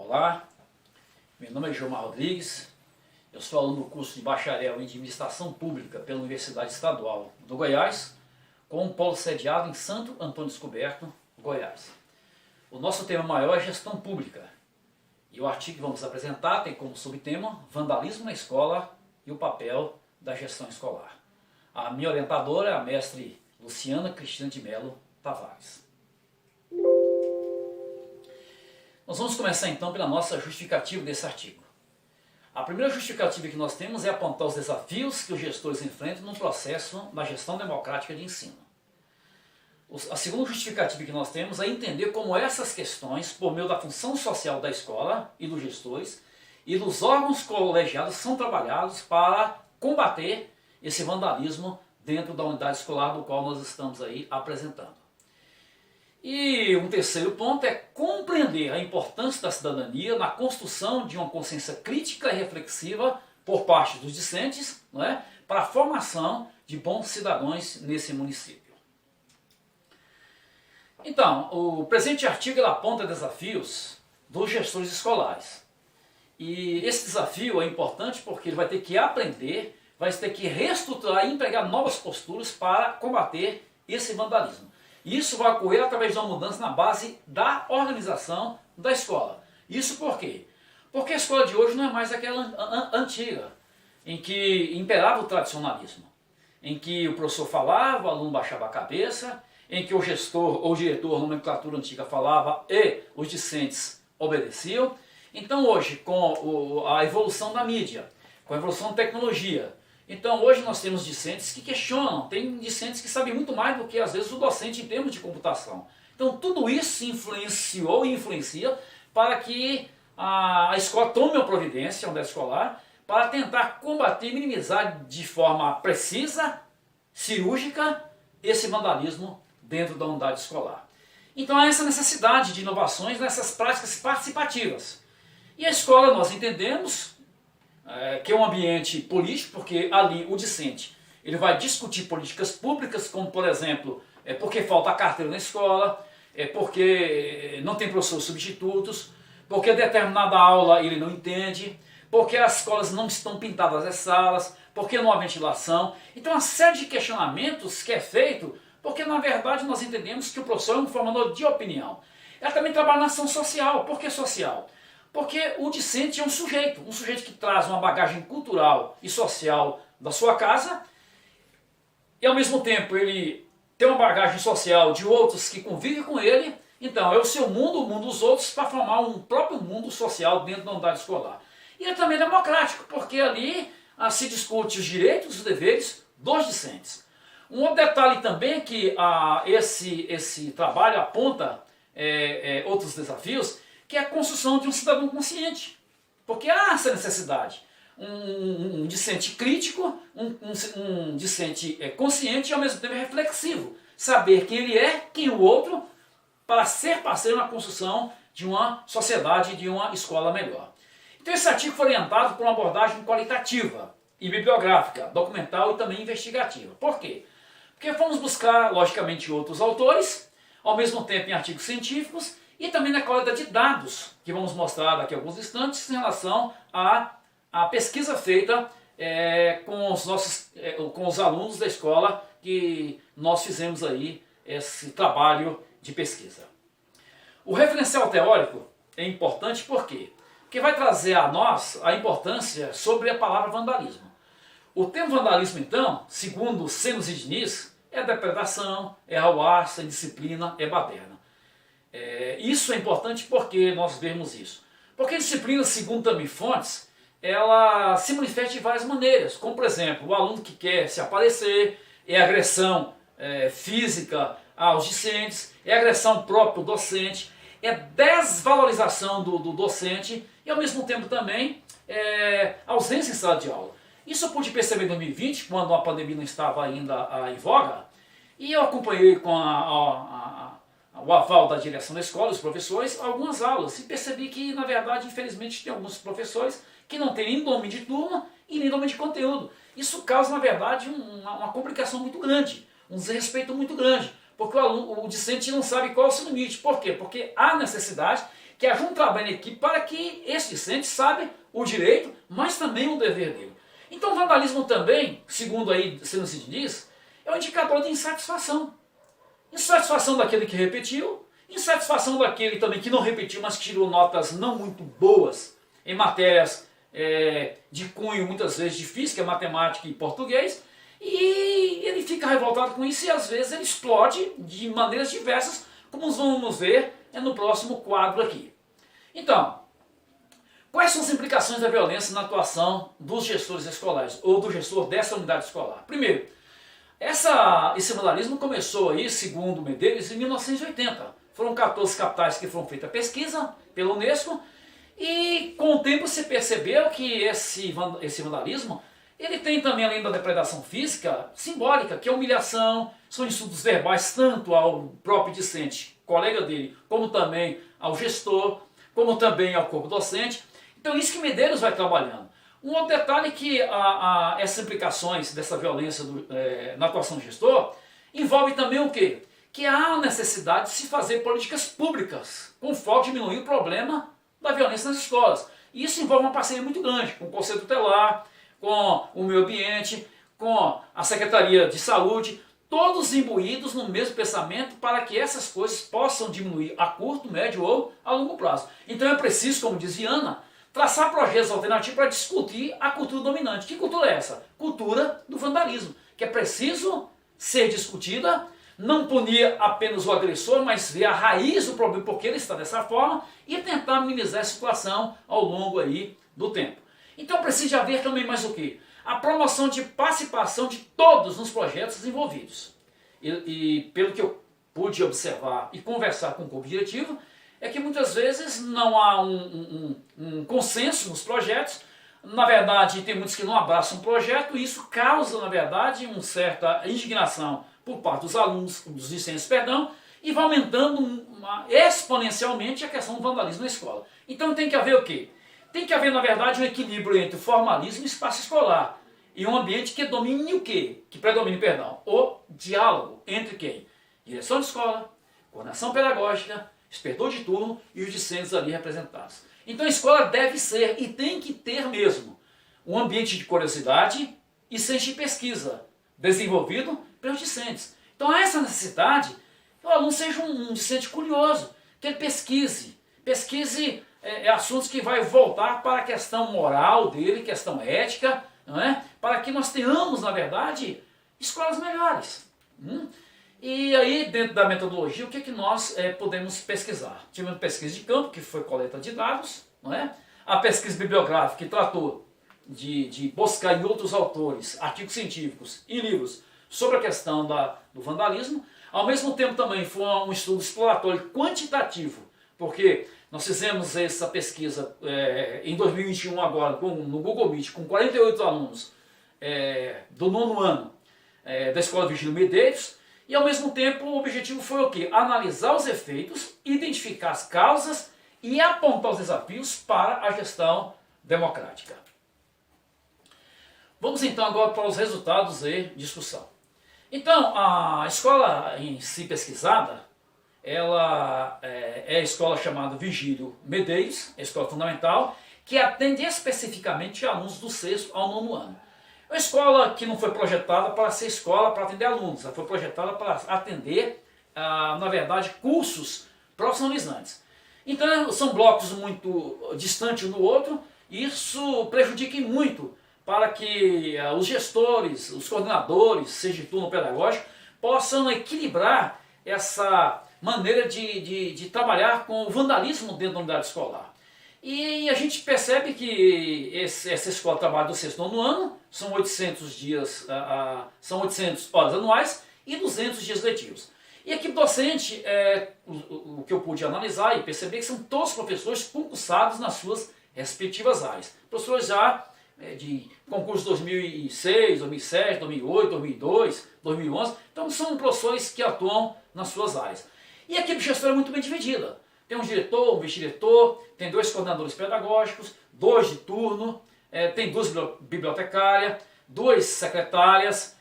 Olá, meu nome é Gilmar Rodrigues, eu sou aluno do curso de Bacharel em Administração Pública pela Universidade Estadual do Goiás, com um polo sediado em Santo Antônio Descoberto, Goiás. O nosso tema maior é gestão pública, e o artigo que vamos apresentar tem como subtema Vandalismo na Escola e o papel da gestão escolar. A minha orientadora é a mestre Luciana Cristina de Melo Tavares. Nós vamos começar então pela nossa justificativa desse artigo. A primeira justificativa que nós temos é apontar os desafios que os gestores enfrentam no processo da gestão democrática de ensino. A segunda justificativa que nós temos é entender como essas questões, por meio da função social da escola e dos gestores e dos órgãos colegiados, são trabalhados para combater esse vandalismo dentro da unidade escolar do qual nós estamos aí apresentando. E um terceiro ponto é compreender a importância da cidadania na construção de uma consciência crítica e reflexiva por parte dos discentes, não é? Para a formação de bons cidadãos nesse município. Então, o presente artigo ele aponta desafios dos gestores escolares. E esse desafio é importante porque ele vai ter que aprender, vai ter que reestruturar e empregar novas posturas para combater esse vandalismo. Isso vai ocorrer através de uma mudança na base da organização da escola. Isso por quê? Porque a escola de hoje não é mais aquela antiga, em que imperava o tradicionalismo, em que o professor falava, o aluno baixava a cabeça, em que o gestor ou diretor, a nomenclatura antiga, falava e os discentes obedeciam. Então hoje, com a evolução da mídia, com a evolução da tecnologia, então hoje nós temos discentes que questionam, tem discentes que sabem muito mais do que às vezes o docente em termos de computação. Então tudo isso influenciou e influencia para que a escola tome uma providência, a unidade escolar, para tentar combater e minimizar de forma precisa, cirúrgica, esse vandalismo dentro da unidade escolar. Então há essa necessidade de inovações nessas práticas participativas. E a escola, nós entendemos, que é um ambiente político, porque ali o discente ele vai discutir políticas públicas, como por exemplo, porque falta carteira na escola, porque não tem professores substitutos, porque determinada aula ele não entende, porque as escolas não estão pintadas as salas, porque não há ventilação. Então uma série de questionamentos que é feito, porque na verdade nós entendemos que o professor é um formador de opinião. Ela também trabalha na ação social. Por que social? Porque o discente é um sujeito que traz uma bagagem cultural e social da sua casa e ao mesmo tempo ele tem uma bagagem social de outros que convivem com ele, então é o seu mundo, o mundo dos outros, para formar um próprio mundo social dentro da unidade escolar. E é também democrático, porque ali se discute os direitos e os deveres dos discentes. Um outro detalhe também é que esse trabalho aponta outros desafios, que é a construção de um cidadão consciente. Porque há essa necessidade. Um discente crítico, um discente consciente e ao mesmo tempo reflexivo. Saber quem ele é, quem o outro, para ser parceiro na construção de uma sociedade, de uma escola melhor. Então esse artigo foi orientado por uma abordagem qualitativa e bibliográfica, documental e também investigativa. Por quê? Porque fomos buscar, logicamente, outros autores, ao mesmo tempo em artigos científicos, e também na coleta de dados, que vamos mostrar daqui a alguns instantes, em relação à pesquisa feita com os alunos da escola, que nós fizemos aí esse trabalho de pesquisa. O referencial teórico é importante por quê? Porque vai trazer a nós a importância sobre a palavra vandalismo. O termo vandalismo, então, segundo Senos e Diniz, é depredação, é arruaça, é indisciplina, é baderna. Isso é importante porque nós vemos isso. Porque a disciplina, segundo também fontes, ela se manifesta de várias maneiras. Como, por exemplo, o aluno que quer se aparecer, é agressão física aos discentes, é agressão própria do docente, é desvalorização do docente e, ao mesmo tempo, também ausência em sala de aula. Isso eu pude perceber em 2020, quando a pandemia não estava ainda em voga, e eu acompanhei com o aval da direção da escola, os professores, algumas aulas, e percebi que, na verdade, infelizmente, tem alguns professores que não têm nem domínio de turma e nem domínio de conteúdo. Isso causa, na verdade, uma complicação muito grande, um desrespeito muito grande, porque o discente não sabe qual é o seu limite. Por quê? Porque há necessidade que haja um trabalho em equipe para que esse discente saiba o direito, mas também o dever dele. Então o vandalismo também, segundo aí Senocid diz, é um indicador de insatisfação. Insatisfação daquele que repetiu, insatisfação daquele também que não repetiu, mas que tirou notas não muito boas em matérias de cunho muitas vezes de física, matemática e português, e ele fica revoltado com isso e às vezes ele explode de maneiras diversas, como vamos ver no próximo quadro aqui. Então, quais são as implicações da violência na atuação dos gestores escolares, ou do gestor dessa unidade escolar? Primeiro, esse vandalismo começou aí, segundo Medeiros, em 1980. Foram 14 capitais que foram feitas a pesquisa pela Unesco, e com o tempo se percebeu que esse vandalismo, ele tem também, além da depredação física, simbólica, que é humilhação, são insultos verbais tanto ao próprio discente, colega dele, como também ao gestor, como também ao corpo docente. Então isso que Medeiros vai trabalhando. Um outro detalhe é que essas implicações dessa violência na atuação do gestor envolve também o quê? Que há a necessidade de se fazer políticas públicas com foco em diminuir o problema da violência nas escolas. E isso envolve uma parceria muito grande com o Conselho Tutelar, com o meio ambiente, com a Secretaria de Saúde, todos imbuídos no mesmo pensamento para que essas coisas possam diminuir a curto, médio ou a longo prazo. Então é preciso, como diz Viana, traçar projetos alternativos para discutir a cultura dominante. Que cultura é essa? Cultura do vandalismo, que é preciso ser discutida, não punir apenas o agressor, mas ver a raiz do problema, porque ele está dessa forma, e tentar minimizar a situação ao longo aí do tempo. Então precisa haver também mais o quê? A promoção de participação de todos nos projetos envolvidos. E pelo que eu pude observar e conversar com o corpo diretivo, é que muitas vezes não há um consenso nos projetos. Na verdade, tem muitos que não abraçam o projeto, e isso causa, na verdade, uma certa indignação por parte dos alunos, dos discentes, perdão, e vai aumentando exponencialmente a questão do vandalismo na escola. Então tem que haver o quê? Tem que haver, na verdade, um equilíbrio entre o formalismo e o espaço escolar. E um ambiente que domine o quê? Que predomine, perdão, o diálogo entre quem? Direção de escola, coordenação pedagógica, inspetor de turno e os discentes ali representados. Então a escola deve ser, e tem que ter mesmo, um ambiente de curiosidade e centro de pesquisa desenvolvido pelos discentes. Então há essa necessidade que o aluno seja um discente curioso, que ele pesquise assuntos que vai voltar para a questão moral dele, questão ética, não é? Para que nós tenhamos, na verdade, escolas melhores. E aí, dentro da metodologia, o que é que nós podemos pesquisar? Tivemos pesquisa de campo, que foi coleta de dados, não é? A pesquisa bibliográfica, que tratou de buscar em outros autores, artigos científicos e livros sobre a questão do vandalismo. Ao mesmo tempo também foi um estudo exploratório quantitativo, porque nós fizemos essa pesquisa em 2021 agora, no Google Meet, com 48 alunos do 9º ano da Escola Virgílio Medeiros, e ao mesmo tempo o objetivo foi o quê? Analisar os efeitos, identificar as causas e apontar os desafios para a gestão democrática. Vamos então agora para os resultados e discussão. Então, a escola em si pesquisada, ela é a escola chamada Virgílio Medeiros, a escola fundamental, que atende especificamente alunos do 6º ao 9º ano. É uma escola que não foi projetada para ser escola para atender alunos, ela foi projetada para atender, na verdade, cursos profissionalizantes. Então, são blocos muito distantes um do outro, e isso prejudica muito para que os gestores, os coordenadores, seja de turno pedagógico, possam equilibrar essa maneira de trabalhar com o vandalismo dentro da unidade escolar. E a gente percebe que essa escola trabalha do 6º ao 9º ano, são 800 dias, são 800 horas anuais e 200 dias letivos. E a equipe docente, o que eu pude analisar e perceber, que são todos professores concursados nas suas respectivas áreas. Professores já de concurso 2006, 2007, 2008, 2002, 2011, então são professores que atuam nas suas áreas. E a equipe gestora é muito bem dividida. Tem um diretor, um vice-diretor, tem 2 coordenadores pedagógicos, 2 de turno, tem 2 bibliotecárias, 2 secretárias,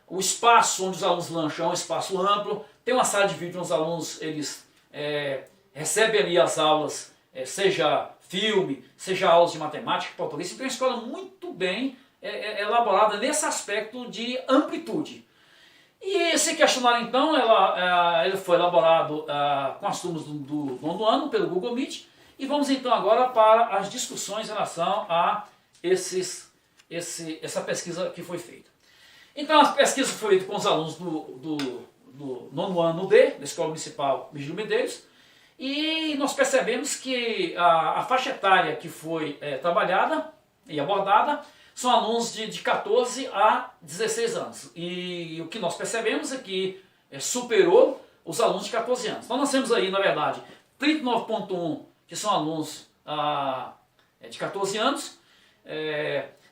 o espaço onde os alunos lancham é um espaço amplo, tem uma sala de vídeo onde os alunos recebe ali as aulas, seja filme, seja aulas de matemática, português. Então é uma escola muito bem elaborada nesse aspecto de amplitude. E esse questionário, então, ele foi elaborado com as turmas do nono ano pelo Google Meet. E vamos então agora para as discussões em relação a essa pesquisa que foi feita. Então a pesquisa foi feita com os alunos do nono ano D, da Escola Municipal Virgílio Medeiros, e nós percebemos que a faixa etária que foi trabalhada e abordada são alunos de 14 a 16 anos. E o que nós percebemos é que superou os alunos de 14 anos. Então nós temos aí, na verdade, 39,1 que são alunos de 14 anos.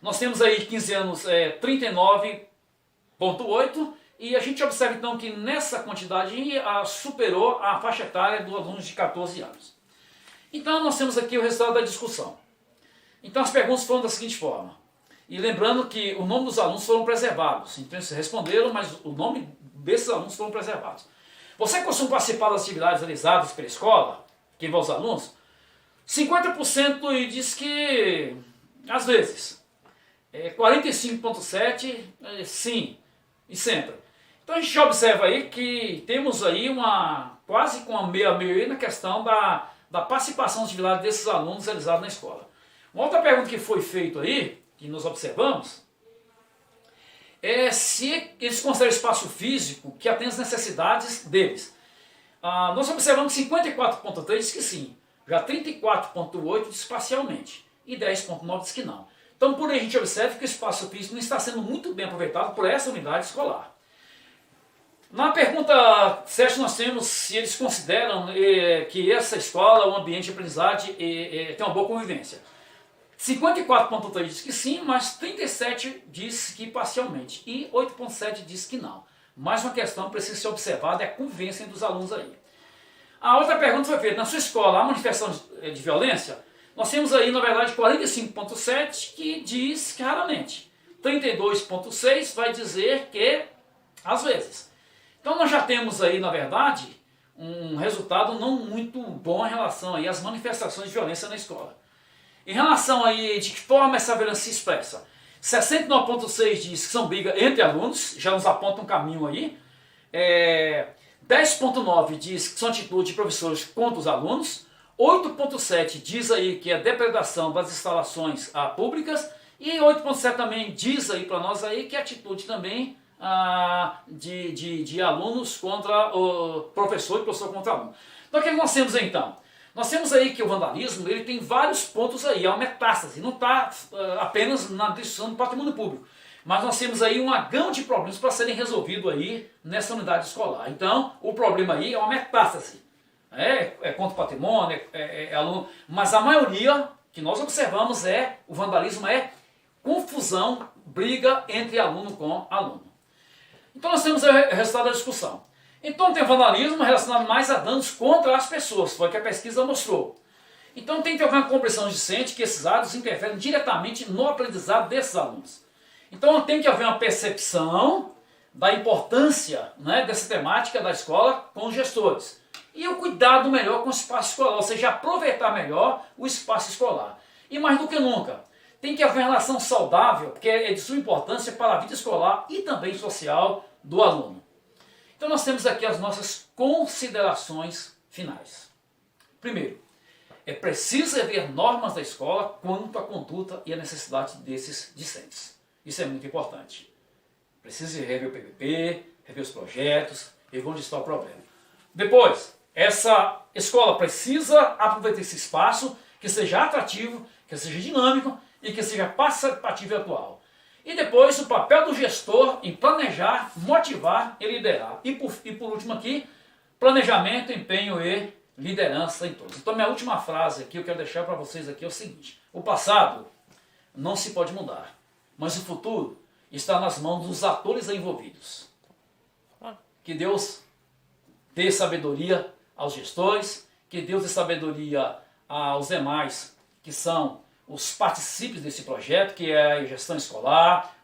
Nós temos aí 15 anos 39,8, e a gente observa então que nessa quantidade superou a faixa etária dos alunos de 14 anos. Então nós temos aqui o resultado da discussão. Então as perguntas foram da seguinte forma. E lembrando que o nome dos alunos foram preservados. Então eles responderam, mas o nome desses alunos foram preservados. Você costuma participar das atividades realizadas pela escola, que envolve os alunos? 50% diz que às vezes. 45,7% sim, e sempre. Então a gente observa aí que temos aí quase com a meio a meio na questão da participação nas atividades desses alunos realizados na escola. Uma outra pergunta que foi feita aí, que nós observamos, é se eles consideram espaço físico que atende às necessidades deles. Nós observamos 54,3% diz que sim, já 34,8% diz parcialmente, e 10,9% diz que não. Então por aí a gente observa que o espaço físico não está sendo muito bem aproveitado por essa unidade escolar. Na pergunta 7 nós temos se eles consideram que essa escola, um ambiente de aprendizagem, tem uma boa convivência. 54,3% diz que sim, mas 37% diz que parcialmente e 8,7% diz que não. Mais uma questão que precisa ser observada é a convivência dos alunos aí. A outra pergunta foi feita, na sua escola há manifestação de violência? Nós temos aí, na verdade, 45,7% que diz que raramente. 32,6% vai dizer que às vezes. Então nós já temos aí, na verdade, um resultado não muito bom em relação aí às manifestações de violência na escola. Em relação aí de que forma essa violência se expressa, 69,6% diz que são brigas entre alunos, já nos aponta um caminho aí. 10,9% diz que são atitudes de professores contra os alunos. 8,7% diz aí que é depredação das instalações públicas. E 8,7% também diz aí para nós aí que é atitude também de alunos contra o professor e professor contra aluno. Então o que nós temos aí, então? Nós temos aí que o vandalismo ele tem vários pontos aí, é uma metástase, não está apenas na destruição do patrimônio público. Mas nós temos aí uma gama de problemas para serem resolvidos aí nessa unidade escolar. Então, o problema aí é uma metástase. Contra o patrimônio, aluno, mas a maioria que nós observamos o vandalismo é confusão, briga entre aluno com aluno. Então nós temos o resultado da discussão. Então tem vandalismo relacionado mais a danos contra as pessoas, foi o que a pesquisa mostrou. Então tem que haver uma compreensão discente que esses atos interferem diretamente no aprendizado desses alunos. Então tem que haver uma percepção da importância dessa temática da escola com os gestores. E o cuidado melhor com o espaço escolar, ou seja, aproveitar melhor o espaço escolar. E mais do que nunca, tem que haver uma relação saudável, porque é de sua importância para a vida escolar e também social do aluno. Então nós temos aqui as nossas considerações finais. Primeiro, é preciso haver normas da escola quanto à conduta e à necessidade desses discentes. Isso é muito importante. Precisa rever o PPP, rever os projetos, rever onde está o problema. Depois, essa escola precisa aproveitar esse espaço que seja atrativo, que seja dinâmico e que seja participativo e atual. E depois o papel do gestor em planejar, motivar e liderar. E por último aqui, planejamento, empenho e liderança em todos. Então minha última frase aqui, eu quero deixar para vocês aqui é o seguinte. O passado não se pode mudar, mas o futuro está nas mãos dos atores envolvidos. Que Deus dê sabedoria aos gestores, que Deus dê sabedoria aos demais que são os participes desse projeto, que é a gestão escolar,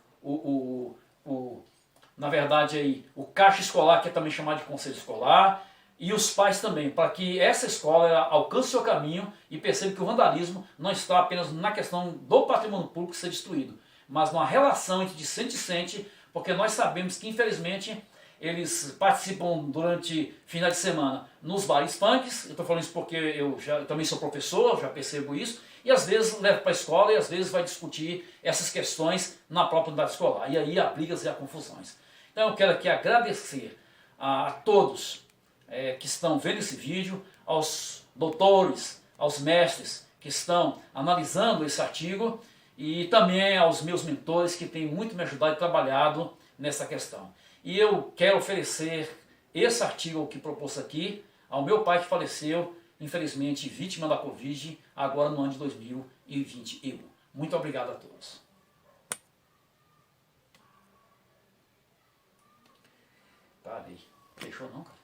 na verdade aí, o caixa escolar, que é também chamado de conselho escolar, e os pais também, para que essa escola ela alcance seu caminho e perceba que o vandalismo não está apenas na questão do patrimônio público ser destruído, mas numa relação entre discente e discente, porque nós sabemos que infelizmente eles participam durante finais de semana nos bares punks. Eu estou falando isso porque eu também sou professor, já percebo isso, e às vezes leva para a escola e às vezes vai discutir essas questões na própria unidade escolar, e aí há brigas e há confusões. Então eu quero aqui agradecer a todos que estão vendo esse vídeo, aos doutores, aos mestres que estão analisando esse artigo e também aos meus mentores que têm muito me ajudado e trabalhado nessa questão. E eu quero oferecer esse artigo que propus aqui ao meu pai que faleceu, infelizmente vítima da Covid, agora no ano de 2021. Muito obrigado a todos. Parei. Fechou não, cara?